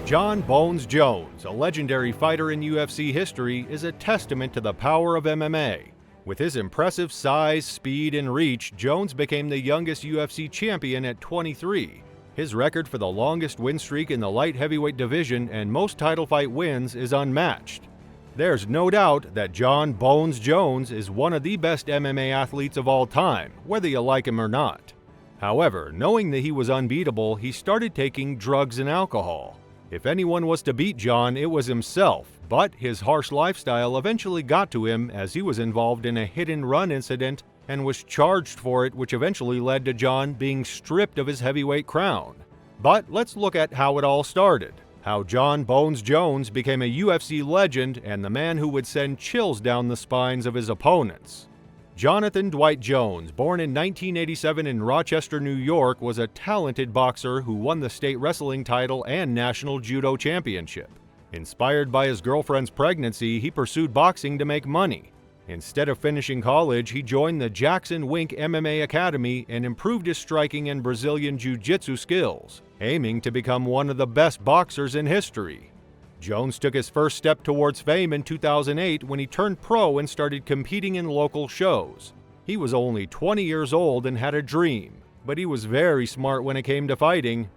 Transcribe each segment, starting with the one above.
Jon Bones Jones, a legendary fighter in UFC history, is a testament to the power of MMA. With his impressive size, speed, and reach, Jones became the youngest UFC champion at 23. His record for the longest win streak in the light heavyweight division and most title fight wins is unmatched. There's no doubt that Jon Bones Jones is one of the best MMA athletes of all time, whether you like him or not. However, knowing that he was unbeatable, he started taking drugs and alcohol. If anyone was to beat Jon, it was himself, but his harsh lifestyle eventually got to him as he was involved in a hit-and-run incident and was charged for it, which eventually led to Jon being stripped of his heavyweight crown. But let's look at how it all started. How Jon Bones Jones became a UFC legend and the man who would send chills down the spines of his opponents. Jonathan Dwight Jones, born in 1987 in Rochester, New York, was a talented boxer who won the state wrestling title and national judo championship. Inspired by his girlfriend's pregnancy, he pursued boxing to make money. Instead of finishing college, he joined the Jackson Wink MMA Academy and improved his striking and Brazilian Jiu-Jitsu skills, aiming to become one of the best boxers in history. Jones took his first step towards fame in 2008 when he turned pro and started competing in local shows. He was only 20 years old and had a dream, but he was very smart when it came to fighting.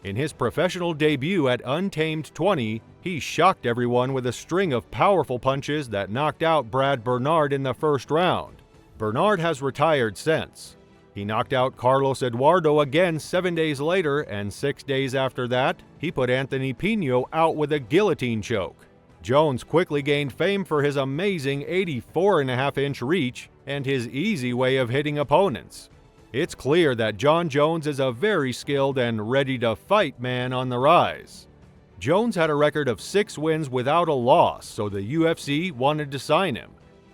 In his professional debut at Untamed 20, he shocked everyone with a string of powerful punches that knocked out Brad Bernard in the first round. Bernard has retired since. He knocked out Carlos Eduardo again 7 days later, and 6 days after that, he put Anthony Pino out with a guillotine choke. Jones quickly gained fame for his amazing 84.5-inch reach and his easy way of hitting opponents. It's clear that Jon Jones is a very skilled and ready-to-fight man on the rise. Jones had a record of 6 wins without a loss, so the UFC wanted to sign him.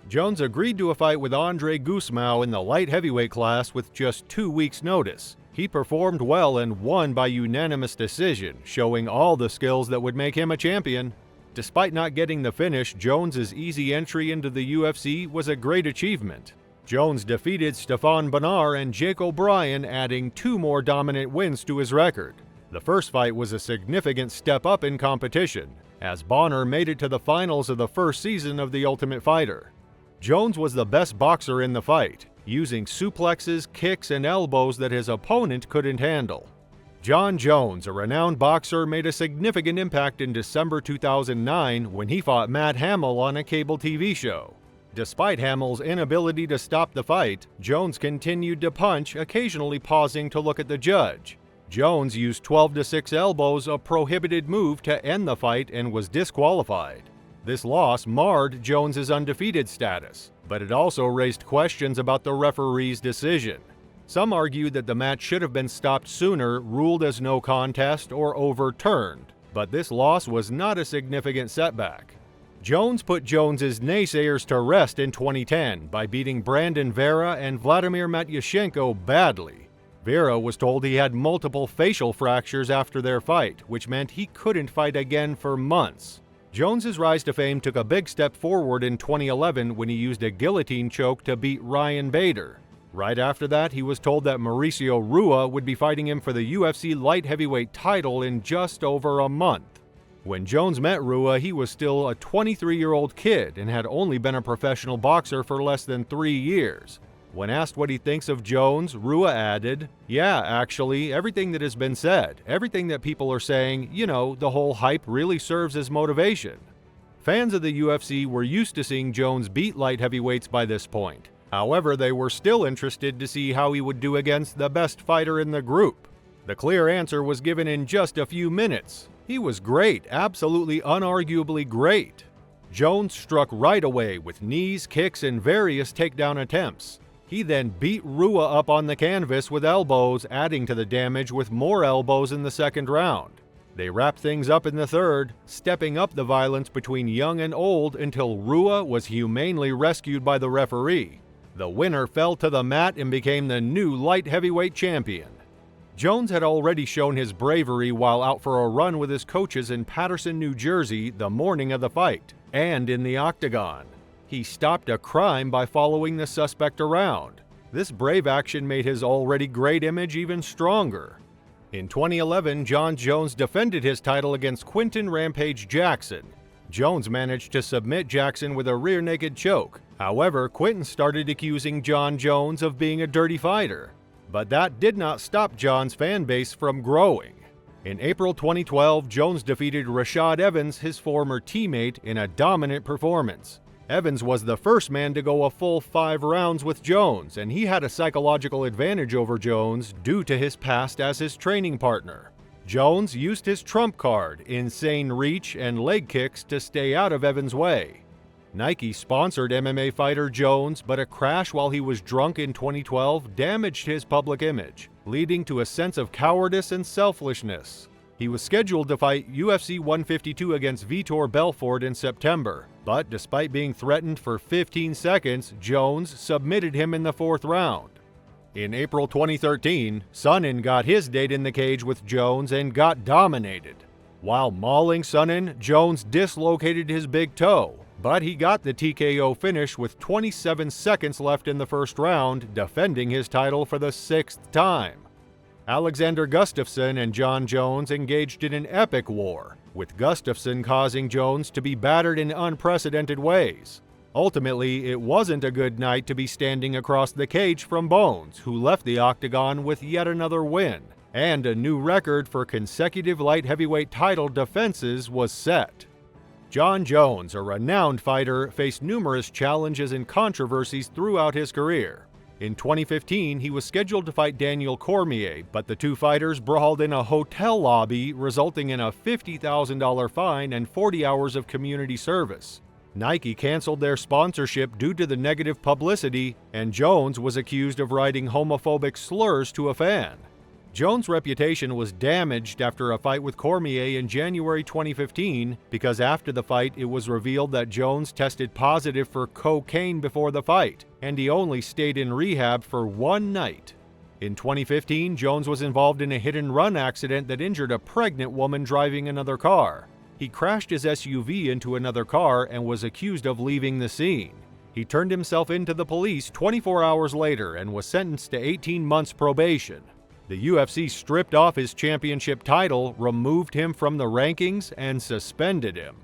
Jones agreed to a fight with Andre Gusmao in the light heavyweight class with just 2 weeks' notice. He performed well and won by unanimous decision, showing all the skills that would make him a champion. Despite not getting the finish, Jones's easy entry into the UFC was a great achievement. Jones defeated Stefan Bonnar and Jake O'Brien, adding 2 more dominant wins to his record. The first fight was a significant step up in competition, as Bonnar made it to the finals of the first season of The Ultimate Fighter. Jones was the best boxer in the fight, using suplexes, kicks, and elbows that his opponent couldn't handle. Jon Jones, a renowned boxer, made a significant impact in December 2009 when he fought Matt Hamill on a cable TV show. Despite Hamill's inability to stop the fight, Jones continued to punch, occasionally pausing to look at the judge. Jones used 12-6 elbows, a prohibited move, to end the fight and was disqualified. This loss marred Jones's undefeated status, but it also raised questions about the referee's decision. Some argued that the match should have been stopped sooner, ruled as no contest, or overturned, but this loss was not a significant setback. Jones put Jones's naysayers to rest in 2010 by beating Brandon Vera and Vladimir Matyushenko badly. Vera was told he had multiple facial fractures after their fight, which meant he couldn't fight again for months. Jones's rise to fame took a big step forward in 2011 when he used a guillotine choke to beat Ryan Bader. Right after that, he was told that Mauricio Rua would be fighting him for the UFC light heavyweight title in just over a month. When Jones met Rua, he was still a 23-year-old kid and had only been a professional boxer for less than 3 years. When asked what he thinks of Jones, Rua added, "Yeah, actually, everything that has been said, everything that people are saying, the whole hype really serves as motivation." Fans of the UFC were used to seeing Jones beat light heavyweights by this point. However, they were still interested to see how he would do against the best fighter in the group. The clear answer was given in just a few minutes. He was great, absolutely unarguably great. Jones struck right away with knees, kicks, and various takedown attempts. He then beat Rua up on the canvas with elbows, adding to the damage with more elbows in the second round. They wrapped things up in the third, stepping up the violence between young and old until Rua was humanely rescued by the referee. The winner fell to the mat and became the new light heavyweight champion. Jones had already shown his bravery while out for a run with his coaches in Paterson, New Jersey, the morning of the fight, and in the octagon. He stopped a crime by following the suspect around. This brave action made his already great image even stronger. In 2011, Jon Jones defended his title against Quinton Rampage Jackson. Jones managed to submit Jackson with a rear naked choke. However, Quinton started accusing Jon Jones of being a dirty fighter. But that did not stop Jon's fan base from growing. In April 2012, Jones defeated Rashad Evans, his former teammate, in a dominant performance. Evans was the first man to go a full 5 rounds with Jones, and he had a psychological advantage over Jones due to his past as his training partner. Jones used his trump card, insane reach and leg kicks, to stay out of Evans' way. Nike sponsored MMA fighter Jones, but a crash while he was drunk in 2012 damaged his public image, leading to a sense of cowardice and selfishness. He was scheduled to fight UFC 152 against Vitor Belfort in September, but despite being threatened for 15 seconds, Jones submitted him in the 4th round. In April 2013, Sonnen got his date in the cage with Jones and got dominated. While mauling Sonnen, Jones dislocated his big toe, but he got the TKO finish with 27 seconds left in the 1st round, defending his title for the 6th time. Alexander Gustafsson and Jon Jones engaged in an epic war, with Gustafsson causing Jones to be battered in unprecedented ways. Ultimately, it wasn't a good night to be standing across the cage from Bones, who left the octagon with yet another win, and a new record for consecutive light heavyweight title defenses was set. Jon Jones, a renowned fighter, faced numerous challenges and controversies throughout his career. In 2015, he was scheduled to fight Daniel Cormier, but the two fighters brawled in a hotel lobby, resulting in a $50,000 fine and 40 hours of community service. Nike canceled their sponsorship due to the negative publicity, and Jones was accused of writing homophobic slurs to a fan. Jones' reputation was damaged after a fight with Cormier in January 2015 because after the fight it was revealed that Jones tested positive for cocaine before the fight, and he only stayed in rehab for 1 night. In 2015, Jones was involved in a hit-and-run accident that injured a pregnant woman driving another car. He crashed his SUV into another car and was accused of leaving the scene. He turned himself in to the police 24 hours later and was sentenced to 18 months probation. The UFC stripped off his championship title, removed him from the rankings, and suspended him.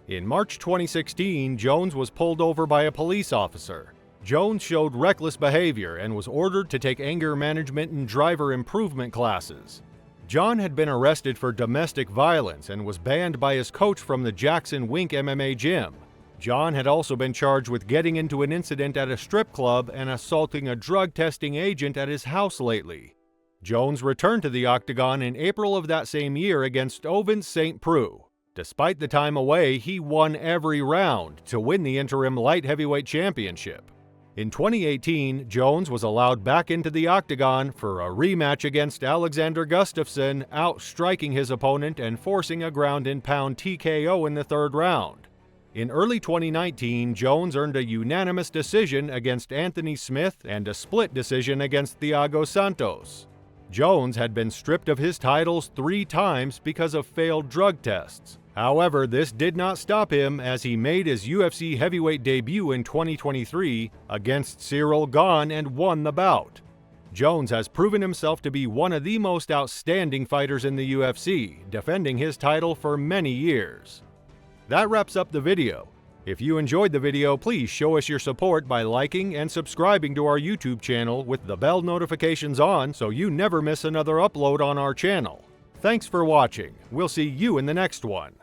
In March 2016, Jones was pulled over by a police officer. Jones showed reckless behavior and was ordered to take anger management and driver improvement classes. Jon had been arrested for domestic violence and was banned by his coach from the Jackson Wink MMA gym. Jon had also been charged with getting into an incident at a strip club and assaulting a drug testing agent at his house lately. Jones returned to the octagon in April of that same year against Ovince St. Preux. Despite the time away, he won every round to win the interim light heavyweight championship. In 2018, Jones was allowed back into the octagon for a rematch against Alexander Gustafsson, outstriking his opponent and forcing a ground-and-pound TKO in the 3rd round. In early 2019, Jones earned a unanimous decision against Anthony Smith and a split decision against Thiago Santos. Jones had been stripped of his titles 3 times because of failed drug tests. However, this did not stop him as he made his UFC heavyweight debut in 2023 against Cyril Gane and won the bout. Jones has proven himself to be one of the most outstanding fighters in the UFC, defending his title for many years. That wraps up the video. If you enjoyed the video, please show us your support by liking and subscribing to our YouTube channel with the bell notifications on so you never miss another upload on our channel. Thanks for watching. We'll see you in the next one.